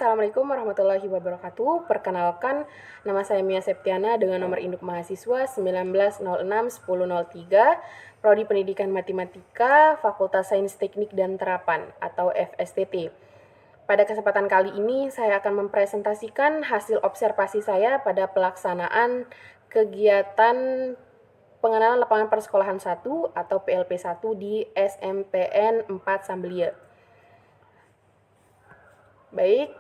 Assalamualaikum warahmatullahi wabarakatuh. Perkenalkan, nama saya Mia Septiana dengan nomor induk mahasiswa 19061003, Prodi Pendidikan Matematika, Fakultas Sains Teknik dan Terapan atau FSTT. Pada kesempatan kali ini, saya akan mempresentasikan hasil observasi saya pada pelaksanaan kegiatan pengenalan lapangan persekolahan 1 atau PLP 1 di SMPN 4 Sambelia. Baik,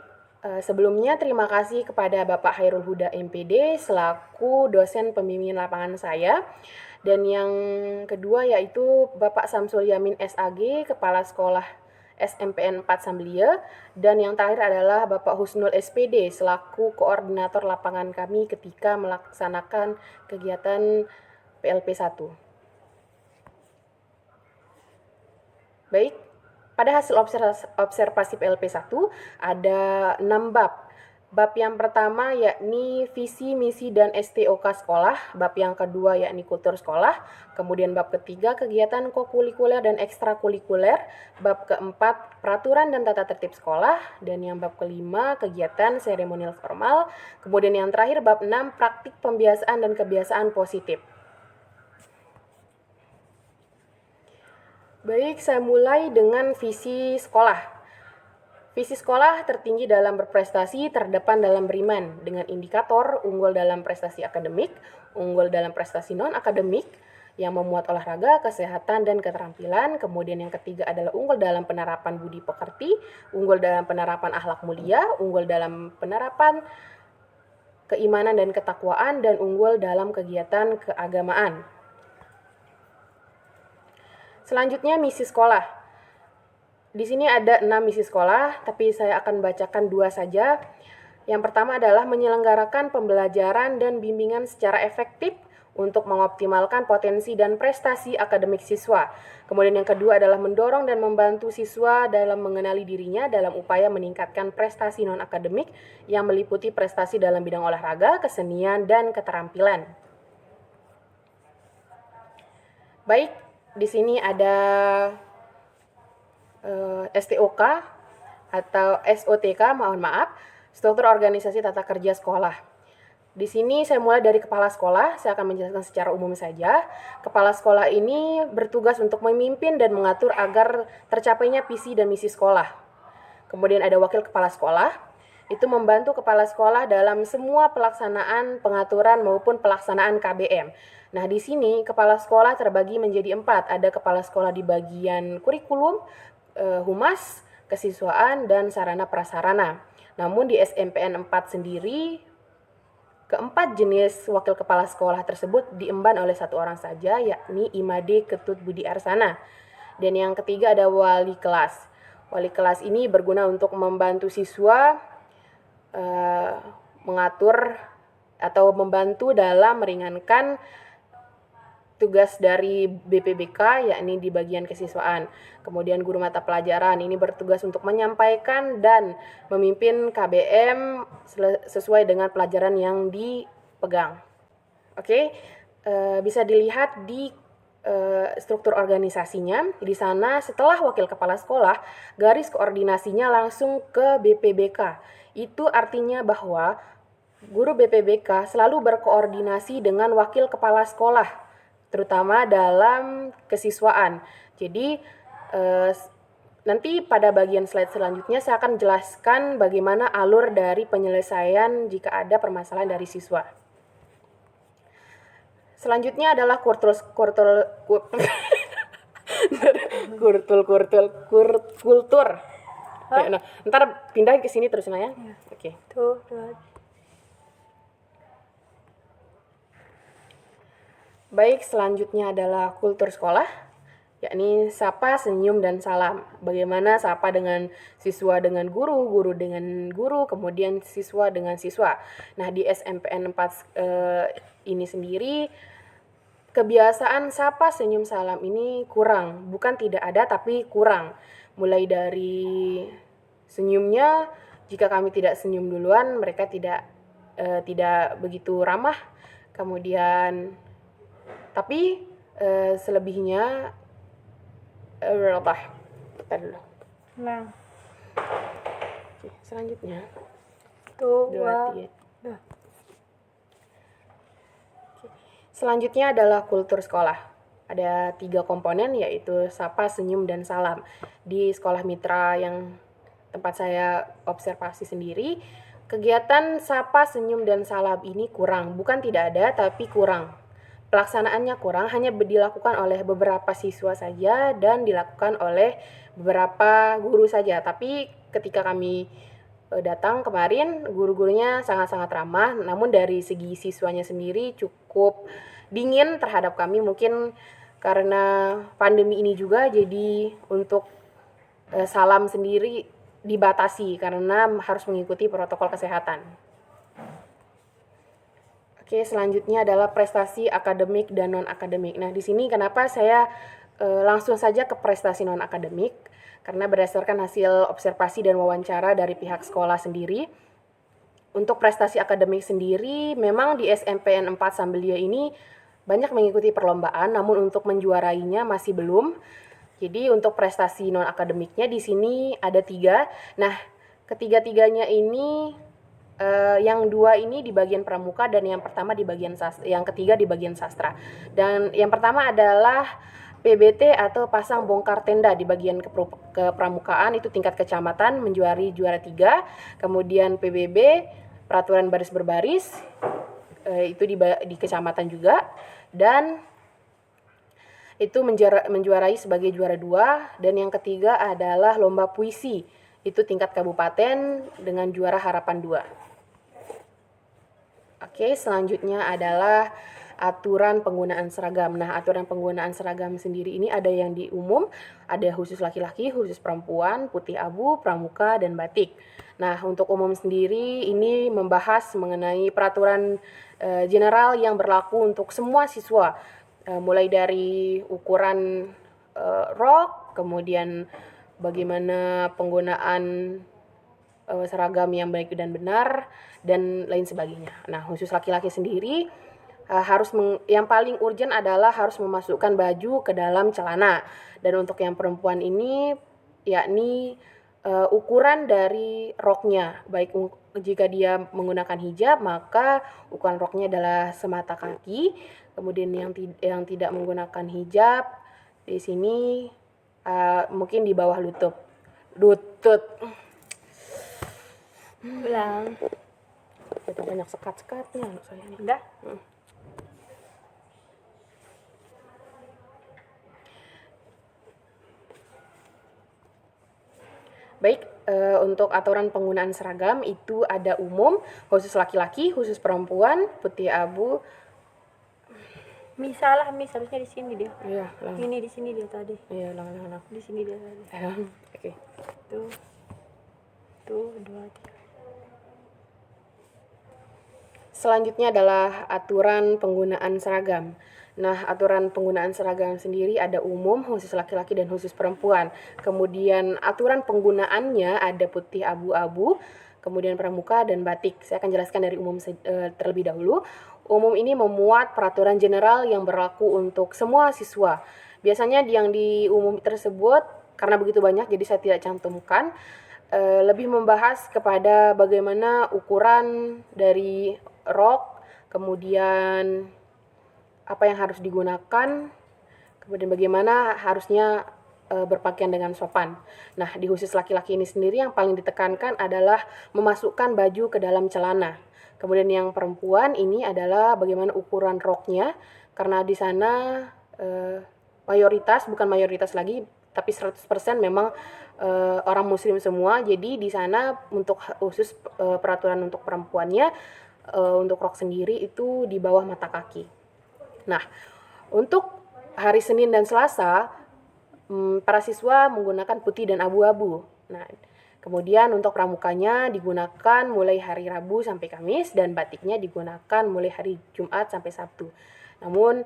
sebelumnya terima kasih kepada Bapak Hairul Huda MPD selaku dosen pembimbing lapangan saya. Dan yang kedua yaitu Bapak Samsul Yamin SAG, Kepala Sekolah SMPN 4 Sambelia. Dan yang terakhir adalah Bapak Husnul SPD selaku koordinator lapangan kami ketika melaksanakan kegiatan PLP 1. Baik, pada hasil observasi PLP 1 ada 6 bab. Bab yang pertama yakni visi, misi, dan STOK sekolah. Bab yang kedua yakni kultur sekolah. Kemudian bab ketiga kegiatan kokurikuler dan ekstrakurikuler. Bab keempat peraturan dan tata tertib sekolah. Dan yang bab kelima kegiatan seremonial formal. Kemudian yang terakhir bab 6 praktik pembiasaan dan kebiasaan positif. Baik, saya mulai dengan visi sekolah. Visi sekolah tertinggi dalam berprestasi, terdepan dalam beriman, dengan indikator unggul dalam prestasi akademik, unggul dalam prestasi non-akademik, yang memuat olahraga, kesehatan, dan keterampilan. Kemudian yang ketiga adalah unggul dalam penerapan budi pekerti, unggul dalam penerapan akhlak mulia, unggul dalam penerapan keimanan dan ketakwaan, dan unggul dalam kegiatan keagamaan. Selanjutnya misi sekolah. Di sini ada 6 misi sekolah, tapi saya akan bacakan 2 saja. Yang pertama adalah menyelenggarakan pembelajaran dan bimbingan secara efektif untuk mengoptimalkan potensi dan prestasi akademik siswa. Kemudian yang kedua adalah mendorong dan membantu siswa dalam mengenali dirinya dalam upaya meningkatkan prestasi non-akademik yang meliputi prestasi dalam bidang olahraga, kesenian, dan keterampilan. Baik, di sini ada STOK atau SOTK, mohon maaf, struktur organisasi tata kerja sekolah. Di sini saya mulai dari kepala sekolah, saya akan menjelaskan secara umum saja. Kepala sekolah ini bertugas untuk memimpin dan mengatur agar tercapainya visi dan misi sekolah. Kemudian ada wakil kepala sekolah, itu membantu kepala sekolah dalam semua pelaksanaan pengaturan maupun pelaksanaan KBM. Nah, di sini kepala sekolah terbagi menjadi 4. Ada kepala sekolah di bagian kurikulum, humas, kesiswaan, dan sarana prasarana. Namun di SMPN 4 sendiri, keempat jenis wakil kepala sekolah tersebut diemban oleh 1 orang saja, yakni Imade Ketut Budi Arsana. Dan yang ketiga ada wali kelas. Wali kelas ini berguna untuk membantu siswa mengatur atau membantu dalam meringankan tugas dari BPBK, yakni di bagian kesiswaan. Kemudian guru mata pelajaran ini bertugas untuk menyampaikan dan memimpin KBM sesuai dengan pelajaran yang dipegang. Oke, bisa dilihat di struktur organisasinya. Di sana setelah wakil kepala sekolah, garis koordinasinya langsung ke BPBK. Itu artinya bahwa guru BPBK selalu berkoordinasi dengan wakil kepala sekolah, terutama dalam kesiswaan. Jadi nanti pada bagian slide selanjutnya saya akan jelaskan bagaimana alur dari penyelesaian jika ada permasalahan dari siswa. Selanjutnya adalah kultur. Nah, ntar pindah ke sini terus ya. Oke. Baik, selanjutnya adalah kultur sekolah, yakni sapa, senyum, dan salam. Bagaimana sapa dengan siswa dengan guru, guru dengan guru, kemudian siswa dengan siswa. Nah, di SMPN 4 ini sendiri, kebiasaan sapa, senyum, salam ini kurang. Bukan tidak ada, tapi kurang. Mulai dari senyumnya, jika kami tidak senyum duluan, mereka tidak begitu ramah. Kemudian tapi selebihnya kita dulu. Selanjutnya, Dua. Selanjutnya adalah kultur sekolah. Ada 3 komponen, yaitu sapa, senyum, dan salam. Di sekolah mitra yang tempat saya observasi sendiri, kegiatan sapa, senyum, dan salam ini kurang. Bukan tidak ada, tapi kurang. Pelaksanaannya kurang, hanya dilakukan oleh beberapa siswa saja dan dilakukan oleh beberapa guru saja. Tapi ketika kami datang kemarin, guru-gurunya sangat-sangat ramah, namun dari segi siswanya sendiri cukup dingin terhadap kami. Mungkin karena pandemi ini juga, jadi untuk salam sendiri dibatasi karena harus mengikuti protokol kesehatan. Oke, selanjutnya adalah prestasi akademik dan non-akademik. Nah, di sini kenapa saya langsung saja ke prestasi non-akademik? Karena berdasarkan hasil observasi dan wawancara dari pihak sekolah sendiri, untuk prestasi akademik sendiri, memang di SMPN 4 Sambelia ini banyak mengikuti perlombaan, namun untuk menjuarainya masih belum. Jadi untuk prestasi non-akademiknya di sini ada 3. Nah, ketiga-tiganya ini yang 2 ini di bagian pramuka dan yang ketiga di bagian sastra. Dan yang pertama adalah PBT atau pasang bongkar tenda di bagian kepramukaan, itu tingkat kecamatan, menjuari juara 3. Kemudian PBB peraturan baris berbaris, itu di kecamatan juga, dan itu menjuarai sebagai juara 2. Dan yang ketiga adalah lomba puisi, itu tingkat kabupaten dengan juara harapan 2. Oke, selanjutnya adalah aturan penggunaan seragam. Nah, aturan penggunaan seragam sendiri ini ada yang di umum, ada khusus laki-laki, khusus perempuan, putih abu, pramuka, dan batik. Nah, untuk umum sendiri ini membahas mengenai peraturan general yang berlaku untuk semua siswa, mulai dari ukuran rok, kemudian bagaimana penggunaan seragam yang baik dan benar, dan lain sebagainya. Nah, khusus laki-laki sendiri yang paling urgent adalah harus memasukkan baju ke dalam celana. Dan untuk yang perempuan ini yakni ukuran dari roknya. Baik jika dia menggunakan hijab, maka ukuran roknya adalah semata kaki. Kemudian yang tidak menggunakan hijab di sini mungkin di bawah lutut. Ulang. Ada banyak sekat-sekatnya anak saya nih. Udah? Baik, untuk aturan penggunaan seragam itu ada umum, khusus laki-laki, khusus perempuan, putih abu. Salah, harusnya di sini dia. Iya, Ini di sini dia tadi. Iya, ulang. Di sini dia tadi. Oke. Tuh, 2, 3. Selanjutnya adalah aturan penggunaan seragam. Nah, aturan penggunaan seragam sendiri ada umum, khusus laki-laki, dan khusus perempuan. Kemudian aturan penggunaannya ada putih abu-abu, kemudian pramuka, dan batik. Saya akan jelaskan dari umum terlebih dahulu. Umum ini memuat peraturan general yang berlaku untuk semua siswa. Biasanya yang di umum tersebut, karena begitu banyak, jadi saya tidak cantumkan, lebih membahas kepada bagaimana ukuran dari rok, kemudian apa yang harus digunakan, kemudian bagaimana harusnya berpakaian dengan sopan. Nah, di khusus laki-laki ini sendiri yang paling ditekankan adalah memasukkan baju ke dalam celana. Kemudian yang perempuan ini adalah bagaimana ukuran roknya, karena di sana bukan mayoritas lagi, tapi 100% memang orang muslim semua. Jadi di sana untuk khusus peraturan untuk perempuannya, untuk rok sendiri itu di bawah mata kaki. Nah, untuk hari Senin dan Selasa, para siswa menggunakan putih dan abu-abu. Nah, kemudian untuk pramukanya digunakan mulai hari Rabu sampai Kamis, dan batiknya digunakan mulai hari Jumat sampai Sabtu. Namun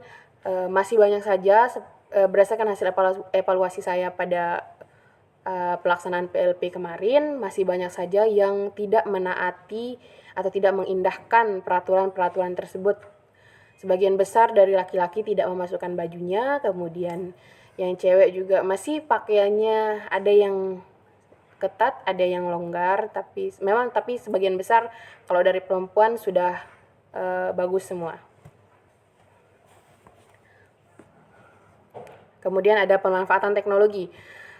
masih banyak saja berdasarkan hasil evaluasi saya pada pelaksanaan PLP kemarin, masih banyak saja yang tidak menaati atau tidak mengindahkan peraturan-peraturan tersebut. Sebagian besar dari laki-laki tidak memasukkan bajunya, kemudian yang cewek juga masih pakaiannya ada yang ketat, ada yang longgar, tapi sebagian besar kalau dari perempuan sudah bagus semua. Kemudian ada pemanfaatan teknologi.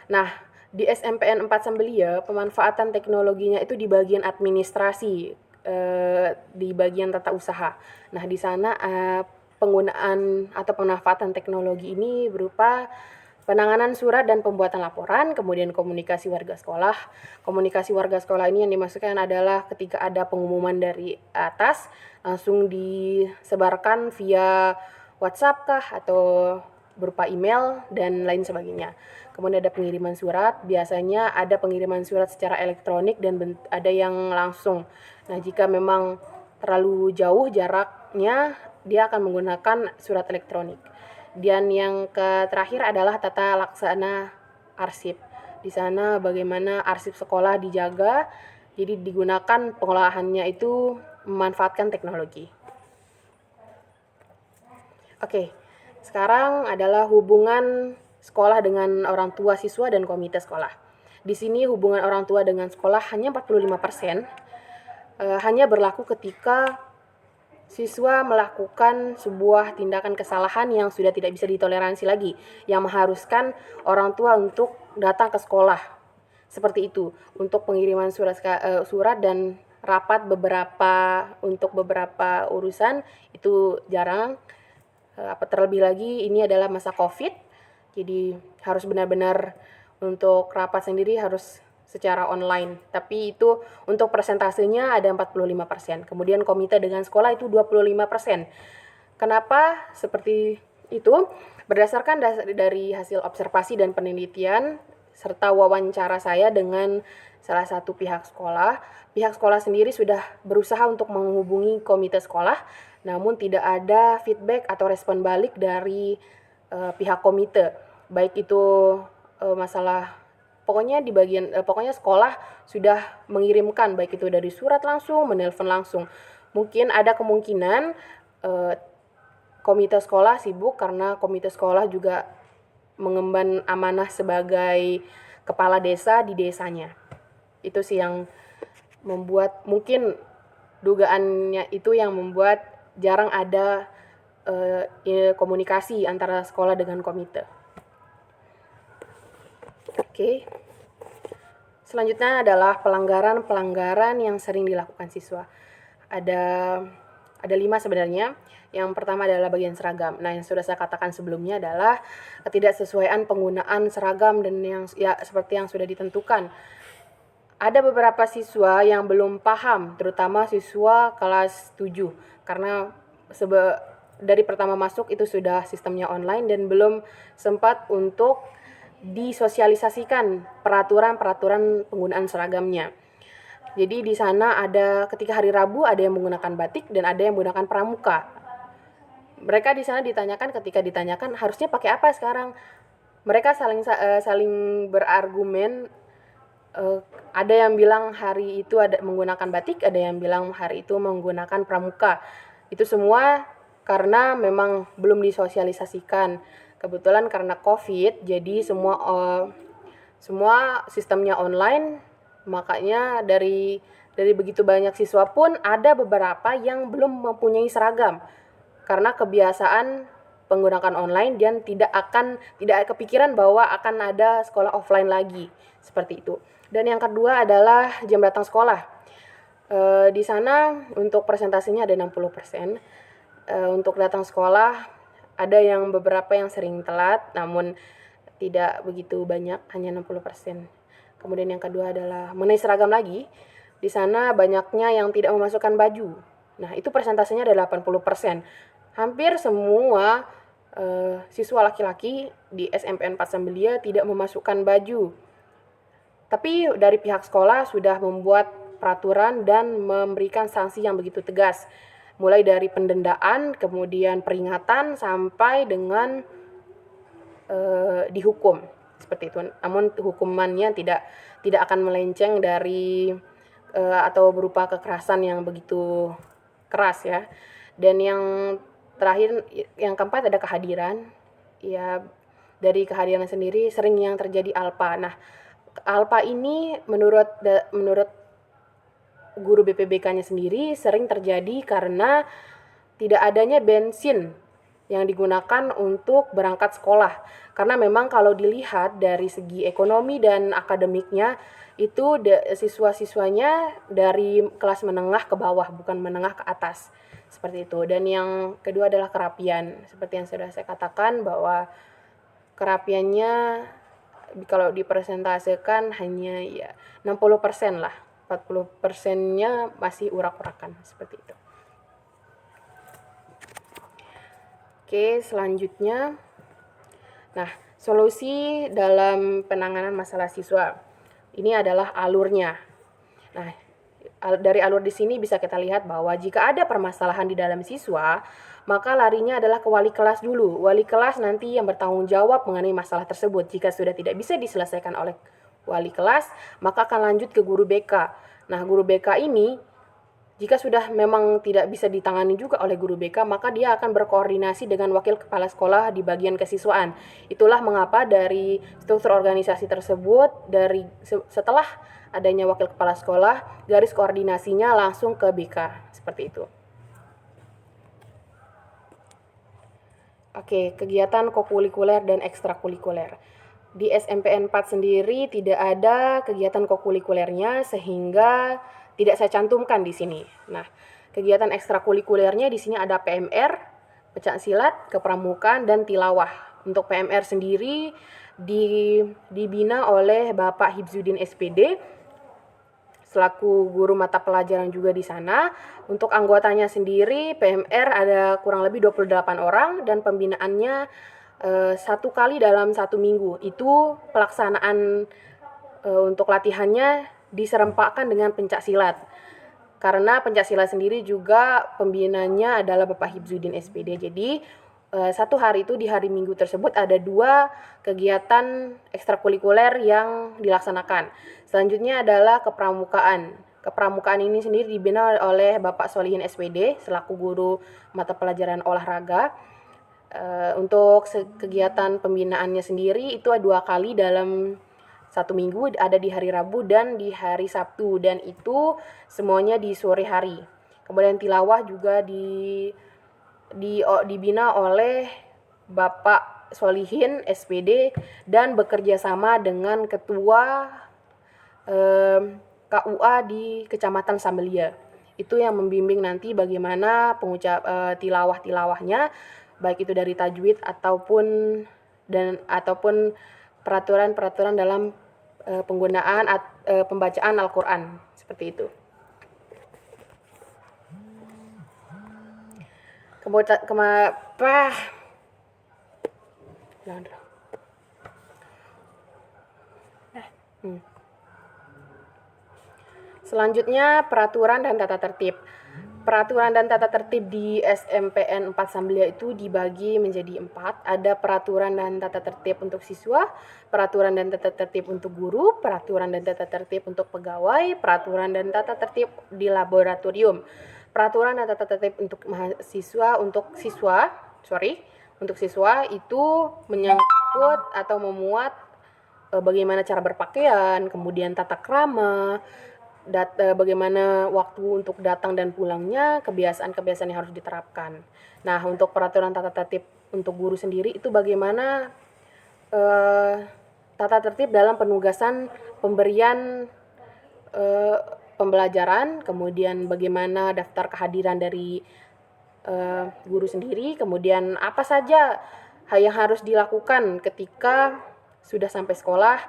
Nah, di SMPN 4 Sambelia, pemanfaatan teknologinya itu di bagian administrasi, di bagian tata usaha. Nah, di sana penggunaan atau pemanfaatan teknologi ini berupa penanganan surat dan pembuatan laporan, kemudian komunikasi warga sekolah. Komunikasi warga sekolah ini yang dimaksudkan adalah ketika ada pengumuman dari atas, langsung disebarkan via WhatsApp kah atau berupa email dan lain sebagainya. Kemudian ada pengiriman surat, biasanya ada pengiriman surat secara elektronik dan ada yang langsung. Nah, jika memang terlalu jauh jaraknya, dia akan menggunakan surat elektronik. Dan yang terakhir adalah tata laksana arsip. Di sana bagaimana arsip sekolah dijaga, jadi digunakan pengolahannya itu memanfaatkan teknologi. Oke, sekarang adalah hubungan sekolah dengan orang tua siswa dan komite sekolah. Di sini hubungan orang tua dengan sekolah hanya 45%, hanya berlaku ketika siswa melakukan sebuah tindakan kesalahan yang sudah tidak bisa ditoleransi lagi, yang mengharuskan orang tua untuk datang ke sekolah. Seperti itu, untuk pengiriman surat dan rapat untuk beberapa urusan itu jarang. Terlebih lagi ini adalah masa COVID, jadi harus benar-benar untuk rapat sendiri harus secara online. Tapi itu untuk persentasenya ada 45%. Kemudian komite dengan sekolah itu 25%. Kenapa seperti itu? Berdasarkan dari hasil observasi dan penelitian serta wawancara saya dengan salah satu pihak sekolah sendiri sudah berusaha untuk menghubungi komite sekolah, namun tidak ada feedback atau respon balik dari pihak komite. Baik itu masalah pokoknya pokoknya sekolah sudah mengirimkan baik itu dari surat langsung, menelpon langsung. Mungkin ada kemungkinan komite sekolah sibuk karena komite sekolah juga mengemban amanah sebagai kepala desa di desanya. Itu sih yang membuat mungkin dugaannya itu yang membuat jarang ada komunikasi antara sekolah dengan komite. Oke. Selanjutnya adalah pelanggaran yang sering dilakukan siswa. Ada 5 sebenarnya. Yang pertama adalah bagian seragam. Nah, yang sudah saya katakan sebelumnya adalah ketidaksesuaian penggunaan seragam dan yang seperti yang sudah ditentukan. Ada beberapa siswa yang belum paham, terutama siswa kelas 7, karena dari pertama masuk itu sudah sistemnya online dan belum sempat untuk disosialisasikan peraturan penggunaan seragamnya. Jadi di sana ada ketika hari Rabu ada yang menggunakan batik dan ada yang menggunakan pramuka. Mereka di sana ketika ditanyakan harusnya pakai apa sekarang? Mereka saling berargumen. Ada yang bilang hari itu ada menggunakan batik, ada yang bilang hari itu menggunakan pramuka. Itu semua karena memang belum disosialisasikan. Kebetulan karena COVID, jadi semua sistemnya online, makanya dari begitu banyak siswa pun ada beberapa yang belum mempunyai seragam. Karena kebiasaan menggunakan online dan tidak kepikiran bahwa akan ada sekolah offline lagi, seperti itu. Dan yang kedua adalah jam datang sekolah. Di sana untuk persentasenya ada 60%. Untuk datang sekolah ada yang beberapa yang sering telat, namun tidak begitu banyak, hanya 60%. Kemudian yang kedua adalah mengenai seragam lagi. Di sana banyaknya yang tidak memasukkan baju. Nah, itu persentasenya ada 80%. Hampir semua siswa laki-laki di SMPN 4 Sambelia tidak memasukkan baju. Tapi dari pihak sekolah sudah membuat peraturan dan memberikan sanksi yang begitu tegas. Mulai dari pendendaan, kemudian peringatan, sampai dengan dihukum. Seperti itu. Namun hukumannya tidak akan melenceng dari atau berupa kekerasan yang begitu keras ya. Dan yang terakhir, yang keempat ada kehadiran. Ya, dari kehadiran sendiri sering yang terjadi alpa. Nah, ALPA ini menurut guru BPBK-nya sendiri sering terjadi karena tidak adanya bensin yang digunakan untuk berangkat sekolah. Karena memang kalau dilihat dari segi ekonomi dan akademiknya, itu siswa-siswanya dari kelas menengah ke bawah, bukan menengah ke atas. Seperti itu. Dan yang kedua adalah kerapian. Seperti yang sudah saya katakan bahwa kerapiannya kalau dipresentasikan hanya ya 60% lah. 40%-nya masih urak-urakan seperti itu. Oke, selanjutnya. Nah, solusi dalam penanganan masalah siswa. Ini adalah alurnya. Nah, dari alur di sini bisa kita lihat bahwa jika ada permasalahan di dalam siswa, maka larinya adalah ke wali kelas dulu. Wali kelas nanti yang bertanggung jawab mengenai masalah tersebut. Jika sudah tidak bisa diselesaikan oleh wali kelas, maka akan lanjut ke guru BK. Nah, guru BK ini jika sudah memang tidak bisa ditangani juga oleh guru BK, maka dia akan berkoordinasi dengan wakil kepala sekolah di bagian kesiswaan. Itulah mengapa dari struktur organisasi tersebut, setelah adanya wakil kepala sekolah, garis koordinasinya langsung ke BK, seperti itu. Oke, kegiatan kokurikuler dan ekstrakurikuler. Di SMPN 4 sendiri tidak ada kegiatan kokurikulernya sehingga tidak saya cantumkan di sini. Nah, kegiatan ekstrakurikulernya di sini ada PMR, pencak silat, kepramukaan, dan tilawah. Untuk PMR sendiri dibina oleh Bapak Hibzuddin SPD selaku guru mata pelajaran juga di sana. Untuk anggotanya sendiri PMR ada kurang lebih 28 orang dan pembinaannya 1 kali dalam 1 minggu. Itu pelaksanaan untuk latihannya diserempakkan dengan pencak silat. Karena pencak silat sendiri juga pembinanya adalah Bapak Hibzuddin SPD. Jadi 1 hari itu di hari Minggu tersebut ada 2 kegiatan ekstrakurikuler yang dilaksanakan. Selanjutnya adalah kepramukaan. Kepramukaan ini sendiri dibina oleh Bapak Solihin SPD selaku guru mata pelajaran olahraga. Untuk kegiatan pembinaannya sendiri itu 2 kali dalam 1 minggu, ada di hari Rabu dan di hari Sabtu, dan itu semuanya di sore hari. Kemudian tilawah juga dibina oleh Bapak Solihin SPD dan bekerja sama dengan ketua KUA di Kecamatan Sambelia. Itu yang membimbing nanti bagaimana tilawah-tilawahnya, baik itu dari tajwid ataupun peraturan-peraturan dalam penggunaan pembacaan Al-Qur'an, seperti itu. Selanjutnya peraturan dan tata tertib. Peraturan dan tata tertib di SMPN 4 Sambelia itu dibagi menjadi 4. Ada peraturan dan tata tertib untuk siswa, peraturan dan tata tertib untuk guru, peraturan dan tata tertib untuk pegawai, peraturan dan tata tertib di laboratorium. Peraturan dan tata tertib untuk siswa itu menyangkut atau memuat bagaimana cara berpakaian, kemudian tata krama, bagaimana waktu untuk datang dan pulangnya, kebiasaan-kebiasaan yang harus diterapkan. Nah, untuk peraturan tata tertib untuk guru sendiri itu bagaimana tata tertib dalam penugasan pemberian pembelajaran, kemudian bagaimana daftar kehadiran dari guru sendiri, kemudian apa saja yang harus dilakukan ketika sudah sampai sekolah,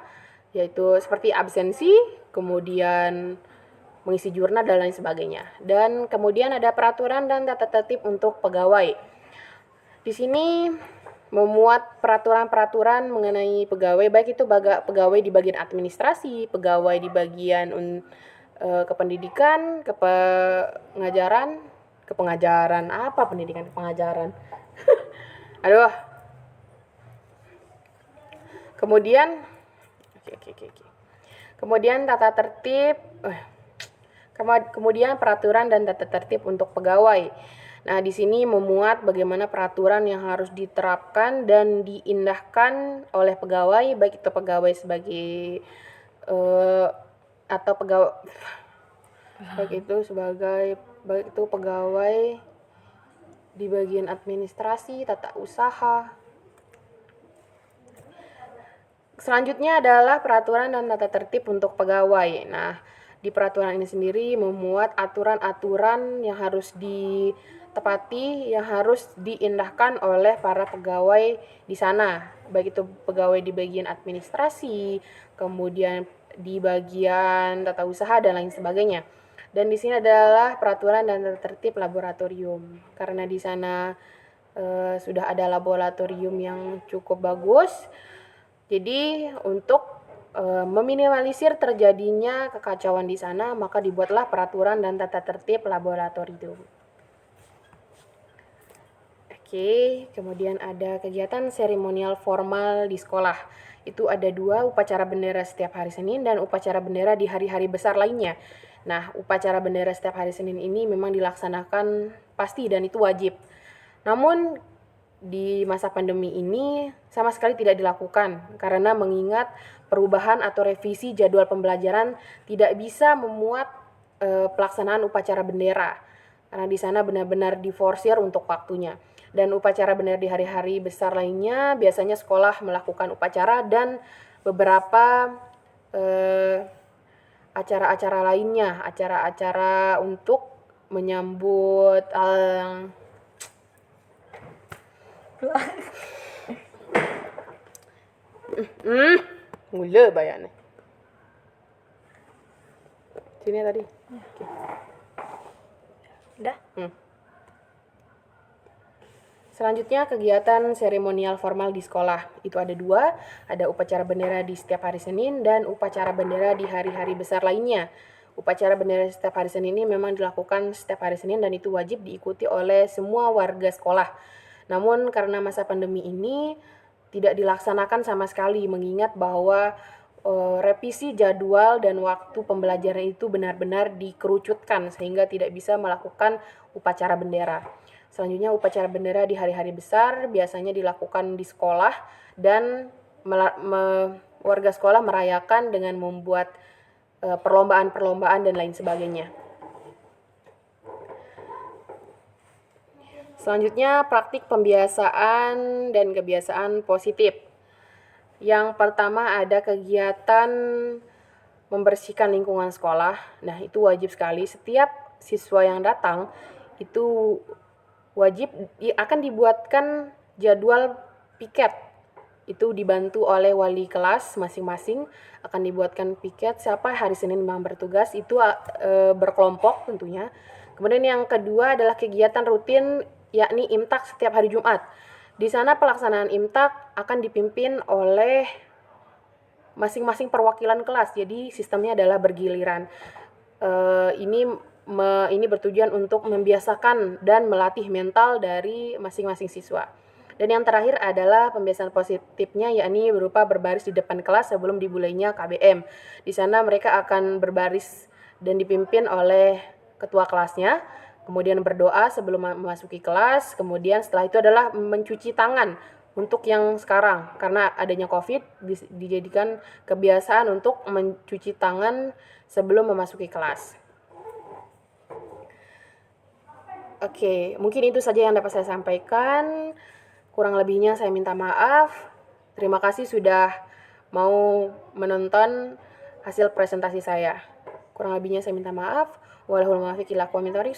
yaitu seperti absensi, kemudian mengisi jurnal dan lain sebagainya. Dan kemudian ada peraturan dan tata tertib untuk pegawai. Di sini memuat peraturan-peraturan mengenai pegawai, baik itu pegawai di bagian administrasi, pegawai di bagian kependidikan, kepengajaran, apa pendidikan kepengajaran? Aduh. Kemudian Kemudian tata tertib kemudian peraturan dan tata tertib untuk pegawai. Nah, di sini memuat bagaimana peraturan yang harus diterapkan dan diindahkan oleh pegawai, baik itu pegawai sebagai atau pegawai baik itu pegawai di bagian administrasi, tata usaha. Selanjutnya adalah peraturan dan tata tertib untuk pegawai. Nah, di peraturan ini sendiri memuat aturan-aturan yang harus ditepati, yang harus diindahkan oleh para pegawai di sana, baik itu pegawai di bagian administrasi, kemudian di bagian tata usaha dan lain sebagainya. Dan di sini adalah peraturan dan tata tertib laboratorium. Karena di sana sudah ada laboratorium yang cukup bagus. Jadi untuk meminimalisir terjadinya kekacauan di sana, maka dibuatlah peraturan dan tata tertib laboratorium. Oke, kemudian ada kegiatan seremonial formal di sekolah. Itu ada 2, upacara bendera setiap hari Senin dan upacara bendera di hari-hari besar lainnya. Nah, upacara bendera setiap hari Senin ini memang dilaksanakan pasti dan itu wajib. Namun di masa pandemi ini sama sekali tidak dilakukan karena mengingat perubahan atau revisi jadwal pembelajaran tidak bisa memuat pelaksanaan upacara bendera karena di sana benar-benar diforsir untuk waktunya. Dan upacara bendera di hari-hari besar lainnya biasanya sekolah melakukan upacara dan beberapa acara-acara lainnya, acara-acara untuk menyambut mula bayarnya. Sini tadi. Udah? Selanjutnya kegiatan seremonial formal di sekolah. Itu ada 2, ada upacara bendera di setiap hari Senin dan upacara bendera di hari-hari besar lainnya. Upacara bendera setiap hari Senin ini memang dilakukan setiap hari Senin dan itu wajib diikuti oleh semua warga sekolah. Namun karena masa pandemi ini tidak dilaksanakan sama sekali mengingat bahwa revisi jadwal dan waktu pembelajaran itu benar-benar dikerucutkan sehingga tidak bisa melakukan upacara bendera. Selanjutnya upacara bendera di hari-hari besar biasanya dilakukan di sekolah dan warga sekolah merayakan dengan membuat perlombaan-perlombaan dan lain sebagainya. Selanjutnya praktik pembiasaan dan kebiasaan positif. Yang pertama ada kegiatan membersihkan lingkungan sekolah. Nah, itu wajib sekali. Setiap siswa yang datang itu wajib akan dibuatkan jadwal piket. Itu dibantu oleh wali kelas masing-masing akan dibuatkan piket siapa hari Senin memang bertugas itu berkelompok tentunya. Kemudian yang kedua adalah kegiatan rutin yakni imtak setiap hari Jumat. Di sana pelaksanaan imtak akan dipimpin oleh masing-masing perwakilan kelas. Jadi sistemnya adalah bergiliran. Ini bertujuan untuk membiasakan dan melatih mental dari masing-masing siswa. Dan yang terakhir adalah pembiasaan positifnya yakni berupa berbaris di depan kelas sebelum dimulainya KBM. Di sana mereka akan berbaris dan dipimpin oleh ketua kelasnya. Kemudian berdoa sebelum memasuki kelas, kemudian setelah itu adalah mencuci tangan untuk yang sekarang. Karena adanya COVID, dijadikan kebiasaan untuk mencuci tangan sebelum memasuki kelas. Oke, mungkin itu saja yang dapat saya sampaikan. Kurang lebihnya saya minta maaf. Terima kasih sudah mau menonton hasil presentasi saya. Kurang lebihnya saya minta maaf. Wallahul muwaffiq ila aqwamit thoriq.